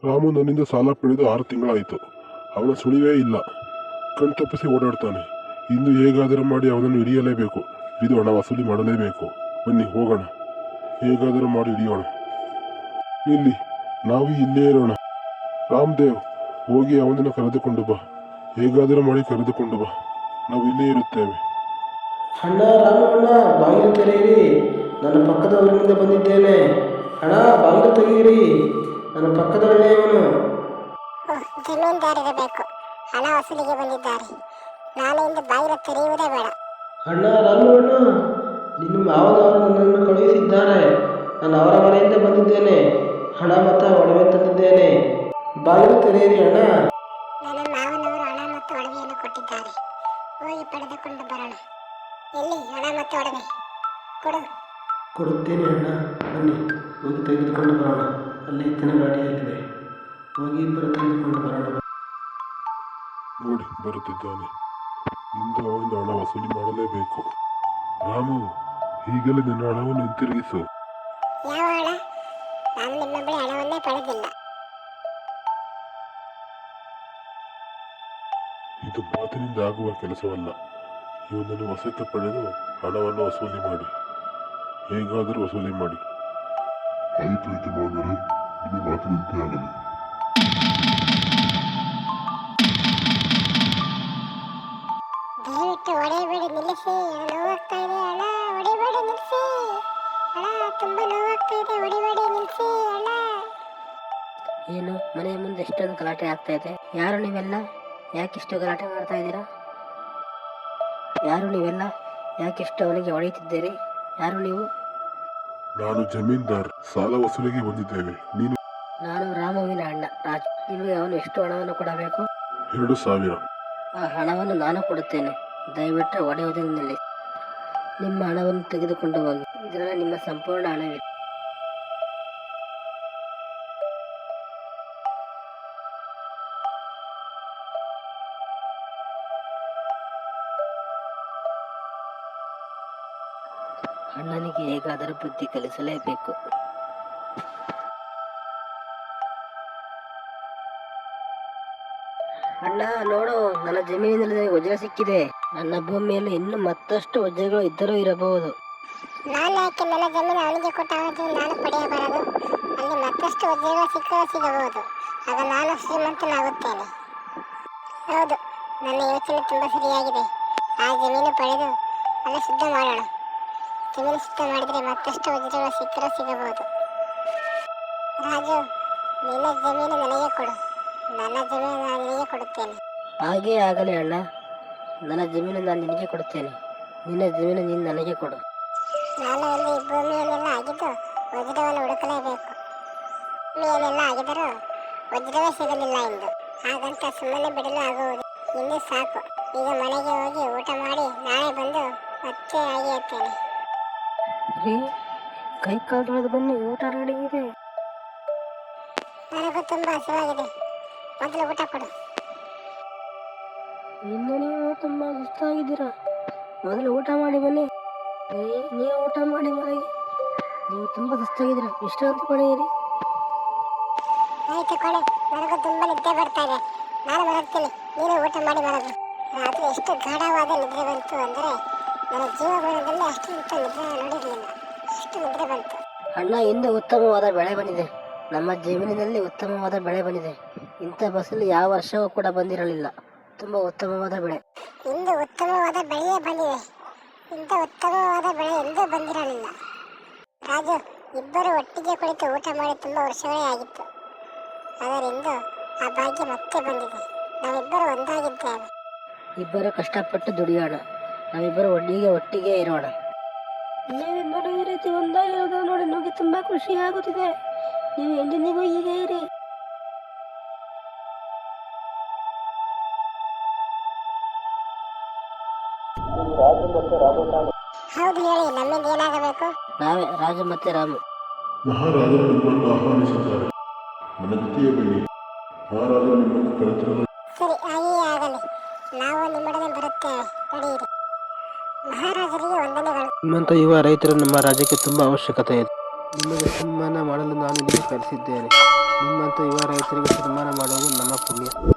ರಾಮು ನನ್ನಿಂದ ಸಾಲ ಪಡೆದು 6 ತಿಂಗಳಾಯಿತು. ಅವನ ಸುಳಿವೇ ಇಲ್ಲ. ಕಣ್ತಪ್ಪಿಸಿ ಓಡಾಡ್ತಾನೆ. ಇನ್ನು ಹೇಗಾದರೂ ಮಾಡಿ ಅವನನ್ನು ಹಿಡಿಯಲೇಬೇಕು. ಹಿಡಿದು ಹಣ ವಸೂಲಿ ಮಾಡಲೇಬೇಕು. ಬನ್ನಿ ಹೋಗೋಣ, ಹೇಗಾದರೂ ಮಾಡಿ ಹಿಡಿಯೋಣ. ಇಲ್ಲಿ ನಾವು ಇಲ್ಲೇ ಇರೋಣ. ರಾಮದೇವ್, ಹೋಗಿ ಅವನನ್ನು ಕರೆದುಕೊಂಡು ಬಾ. ಹೇಗಾದರೂ ಮಾಡಿ ಕರೆದುಕೊಂಡು ಬಾ. ನಾವು ಇಲ್ಲೇ ಇರುತ್ತೇವೆ. ಅಣ್ಣ, ರಾಮು ಅಣ್ಣ, ಬಾಗಿಲು ತೆರೆಯಿರಿ. ನನ್ನ ಪಕ್ಕದ ಊರಿನಿಂದ ಬಂದಿದ್ದೇನೆ. ಅಣ್ಣ, ಬಾಗಿಲು ತೆಗೆಯಿರಿ. ನನ್ನ ಪಕ್ಕದ ಹಳ್ಳಿಯವನು. ಜಮೀನ್ದಾರಿರಬೇಕು. ಹಣ ವಸೂಲಿಗೆ ಬಂದಿದ್ದಾರೆ. ನಾಳೆಯಿಂದ ಬಾಗಿಲು ತೆರೆಯುವುದೇ ಬೇಡ. ಅಣ್ಣ, ರಾಮು ಅಣ್ಣ, ನಿಮ್ಮ ಮಾವನವರು ನನ್ನನ್ನು ಕಳುಹಿಸಿದ್ದಾರೆ. ನಾನು ಅವರ ಮನೆಯಿಂದ ಬಂದಿದ್ದೇನೆ. ಹಣ ಮತ್ತು ಒಡವೆ ತಂದಿದ್ದೇನೆ. ಬಾಗಿಲು ತೆರೆಯಿರಿ ಅಣ್ಣ. ನನ್ನ ಮಾವನವರು ಹಣ ಮತ್ತು ಒಡವೆಯನ್ನು ಕೊಟ್ಟಿದ್ದಾರೆ. ಹೋಗಿ ಪಡೆದುಕೊಂಡು ಬರೋಣ. ಎಲ್ಲಿ ಹಣ ಮತ್ತು ಒಡವೆ? ಕೊಡು. ಕೊಡುತ್ತೇನೆ ಅಣ್ಣ, ಬನ್ನಿ ಹೋಗಿ ತೆಗೆದುಕೊಂಡು ಬರೋಣ. ಅಲ್ಲಿ ಎತ್ತಿನ ಗಾಡಿಯಲ್ಲಿದೆ. ಹೋಗಿ ಇಬ್ಬರು ತೆಗೆದುಕೊಂಡು ಬರೋಣ. ನೋಡಿ, ಬರುತ್ತಿದ್ದಾನೆ. ಇಂದು ಅವನಿಂದ ಹಣ ವಸೂಲಿ ಮಾಡಲೇಬೇಕು. ರಾಮು, ಈಗಲೇ ನಿನ್ನ ಹಣವನ್ನು ಹಿಂತಿರುಗಿಸು. ಯಾವ ಹಣ? ನಾನು ನಿಮ್ಮ ಬಳಿ ಹಣವನ್ನೇ ಪಡೆದಿಲ್ಲ. ಇದು ಮಾತಿನಿಂದ ಆಗುವ ಕೆಲಸವಲ್ಲ. ಇವನನ್ನು ವಶಕ್ಕೆ ಪಡೆದು ಹಣವನ್ನು ವಸೂಲಿ ಮಾಡಿ. ಹೇಗಾದರೂ ವಸೂಲಿ ಮಾಡಿ. ಆಯಿತು ಯಜಮಾನರೇ, ನಿಮ್ಮ ಮಾತಿನಂತೆ ಆಗಲಿ. ದಯವಿಟ್ಟು ಹೊಡೆಯಬೇಡಿ, ನಿಲ್ಲಿಸಿ. ನೋವಾಗ್ತಾ ಇದೆ. ಅಣ್ಣ, ಹೊಡೆಯಬೇಡಿ, ನಿಲ್ಲಿಸಿ. ಅಣ್ಣ, ತುಂಬ ನೋವಾಗ್ತಾ ಇದೆ. ಹೊಡೆಯಬೇಡಿ, ನಿಲ್ಲಿಸಿ. ಅಣ್ಣ. ಏನು ಮನೆಯ ಮುಂದೆ ಎಷ್ಟೊಂದು ಗಲಾಟೆ ಆಗ್ತಾ ಇದೆ? ಯಾರು ನೀವೆಲ್ಲ? ಯಾಕಿಷ್ಟು ಗಲಾಟೆ ಮಾಡ್ತಾ ಇದ್ದೀರಾ? ಯಾರು ನೀವೆಲ್ಲ? ಯಾಕಿಷ್ಟು ಅವನಿಗೆ ಹೊಡೆಯುತ್ತಿದ್ದೀರಿ? ಯಾರು ನೀವು? ನಾನು ಜಮೀನ್ದಾರ್. ಸಾಲ ವಸೂಲಿಗೆ ಬಂದಿದ್ದೇವೆ. ನೀನು? ನಾನು ರಾಮುವಿನ ಅಣ್ಣ ರಾಜ್. ನಿಮಗೆ ಅವನು ಎಷ್ಟು ಹಣವನ್ನು ಕೊಡಬೇಕು? 2,000. ಆ ಹಣವನ್ನು ನಾನು ಕೊಡುತ್ತೇನೆ. ದಯವಿಟ್ಟು ಹೊಡೆಯುವುದನ್ನು ನಿಲ್ಲಿಸಿ. ನಿಮ್ಮ ಹಣವನ್ನು ತೆಗೆದುಕೊಂಡು ಹೋಗಿ. ಇದರಲ್ಲಿ ನಿಮ್ಮ ಸಂಪೂರ್ಣ ಹಣವಿದೆ. ಅಣ್ಣನಿಗೆ ಹೇಗಾದರೂ ಬುದ್ಧಿ ಕಲಿಸಲೇಬೇಕು. ಅಣ್ಣ ನೋಡು, ನನ್ನ ಜಮೀನಿನಲ್ಲಿ ವಜ್ರ ಸಿಕ್ಕಿದೆ. ನನ್ನ ಭೂಮಿಯಲ್ಲಿ ಇನ್ನೂ ಮತ್ತಷ್ಟು ವಜ್ರಗಳು ಇದ್ದರೂ ಇರಬಹುದು. ನಾನು ಯಾಕೆ ನನ್ನ ಜಮೀನು ಅವನಿಗೆ ಕೊಟ್ಟ ಹಣದಲ್ಲಿ ನಾನು ಪಡೆಯಬಾರದು? ಅಲ್ಲಿ ಮತ್ತಷ್ಟು ವಜ್ರಗಳು ಸಿಗಬಹುದು. ಆಗ ನಾನು ಶ್ರೀಮಂತನಾಗುತ್ತೇನೆ. ಹೌದು, ನನ್ನ ಯೋಚನೆ ತುಂಬ ಸರಿಯಾಗಿದೆ. ಆ ಜಮೀನು ಪಡೆದು ಅಲ್ಲಿ ಶುದ್ಧ ಮಾಡೋಣ. ಜಮೀನು ಶುದ್ಧ ಮಾಡಿದರೆ ಮತ್ತಷ್ಟು ವಜ್ರಗಳು ಸಿಗಬಹುದು. ರಾಜು, ನಿನ್ನ ಜಮೀನು ನನಗೆ ಕೊಡು. ನನ್ನ ಜಮೀನು ನಾನು ನಿನಗೆ ಕೊಡುತ್ತೇನೆ. ಹಾಗೇ ಆಗಲಿ ಅಣ್ಣ. ನನ್ನ ಜಮೀನು ನಾನು ನಿನಗೆ ಕೊಡುತ್ತೇನೆ. ನಿನ್ನ ಜಮೀನು ನೀನು ನನಗೆ ಕೊಡು. ನಾನು ಇಲ್ಲಿ ಭೂಮಿಯಲ್ಲೆಲ್ಲ ಆಗಿದ್ದು ವಜ್ರವನ್ನು ಹುಡುಕಲೇಬೇಕು. ಭೂಮಿಯಲ್ಲೆಲ್ಲ ಆಗಿದರೂ ವಜ್ರವೇ ಸಿಗಲಿಲ್ಲ ಎಂದು. ಹಾಗಂತ ಸುಮ್ಮನೆ ಬಿಡಲು ಆಗುವುದು. ಇಂದು ಸಾಕು. ಈಗ ಮನೆಗೆ ಹೋಗಿ ಊಟ ಮಾಡಿ ನಾಳೆ ಬಂದು ಮತ್ತೆ ಆಗಿರುತ್ತೇನೆ. ಕೈ ಕಾಲು ತೊಳೆದು ಬನ್ನಿ, ಊಟ ರೆಡಿ ಇದೆ. ನನಗೂ ತುಂಬ ಹಸಿವಾಗಿದೆ. ಮೊದಲು ಊಟ ಕೊಡು. ಇನ್ನು ನೀವು ತುಂಬ ಸುಸ್ತಾಗಿದ್ದೀರಾ. ಮೊದಲು ಊಟ ಮಾಡಿ ಬನ್ನಿ. ನೀವು ಊಟ ಮಾಡಿ ಮನೆಗೆ. ನೀವು ತುಂಬ ಸುಸ್ತಾಗಿದ್ದೀರಾ. ವಿಶ್ರಾಂತಿ ಪಡೆಯಿರಿ. ಆಯ್ತು, ಕೊಡು. ನನಗೂ ತುಂಬ ನಿದ್ದೆ ಬರ್ತಾ ಇದೆ. ನಾನು ಬರುತ್ತೇನೆ. ನೀನು ಊಟ ಮಾಡಿ ಬರೋದು. ರಾತ್ರಿ ಎಷ್ಟು ಗಾಢವಾದ ನಿದ್ರೆ ಬಂತು ಅಂದರೆ ನನ್ನ ಜೀವಮಾನದಲ್ಲಿ ಅಷ್ಟು ನಿದ್ದೆ ನೋಡಿರಲಿಲ್ಲ. ಅಷ್ಟು ನಿದ್ರೆ ಬಂತು. ಅಣ್ಣ, ಇಂದು ಉತ್ತಮವಾದ ಬೆಳೆ ಬಂದಿದೆ. ನಮ್ಮ ಜಮೀನಿನಲ್ಲಿ ಉತ್ತಮವಾದ ಬೆಳೆ ಬಂದಿದೆ. ಇಂಥ ಫಸಲು ಯಾವ ವರ್ಷವೂ ಕೂಡ ಬಂದಿರಲಿಲ್ಲ. ತುಂಬ ಉತ್ತಮವಾದ ಬೆಳೆ. ಇಂದು ಉತ್ತಮವಾದ ಬೆಳೆಯೇ ಬಂದಿದೆ. ಇಂಥ ಉತ್ತಮವಾದ ಬೆಳೆ ಎಂದೂ ಬಂದಿರಲಿಲ್ಲ. ರಾಜು, ಇಬ್ಬರು ಒಟ್ಟಿಗೆ ಕುಳಿತು ಊಟ ಮಾಡಿ ತುಂಬ ವರ್ಷಗಳೇ ಆಗಿತ್ತು. ಅದರಿಂದ ಆ ಭಾಗ್ಯ ಮತ್ತೆ ಬಂದಿದೆ. ನಾವಿಬ್ಬರು ಒಂದಾಗಿದ್ದೇವೆ. ಇಬ್ಬರು ಕಷ್ಟಪಟ್ಟು ದುಡಿಯೋಣ. ನಾವಿಬ್ಬರು ಒಟ್ಟಿಗೆ ಇರೋಣ. ನೀವಿಬ್ಬರು ಈ ರೀತಿ ಒಂದಾಗಿರೋದು ನೋಡಿ ನನಗೆ ತುಂಬ ಖುಷಿ ಆಗುತ್ತಿದೆ. ನೀವು ಎಂದಿಗೂ ಹೀಗೆ ಇರಿ. ಹೌದು, ಹೇಳಿ. ನಮ್ಮಿಂದ ಏನಾಗಬೇಕು? ನಾವೇ ರಾಜು ಮತ್ತೆ ರಾಮು. ಮಹಾರಾಜರು ನಿಮ್ಮನ್ನು ಆಹ್ವಾನಿಸಿದ್ದಾರೆ. ನನ್ನ ಜೊತೆಯೇ ಬನ್ನಿ. ಮಹಾರಾಜರು ನಿಮ್ಮನ್ನು ಕರೆತರಲು. ಸರಿ, ಹಾಗೆಯೇ ಆಗಲಿ. ನಾವು ನಿಮ್ಮೊಡನೆ ಬರುತ್ತೇವೆ. ನಡೆಯಿರಿ. ಮಹಾರಾಜರಿಗೆ ವಂದನೆಗಳು. ನಿಮ್ಮಂಥ ಯುವ ರೈತರು ನಮ್ಮ ರಾಜ್ಯಕ್ಕೆ ತುಂಬ ಅವಶ್ಯಕತೆ ಇದೆ. ನಿಮಗೆ ಸನ್ಮಾನ ಮಾಡಲು ನಾನು ನಿಮಗೆ ಕರೆಸಿದ್ದೇನೆ. ನಿಮ್ಮಂಥ ಯುವ ರೈತರಿಗೆ ಸನ್ಮಾನ ಮಾಡುವುದು ನಮ್ಮ ಪುಣ್ಯ.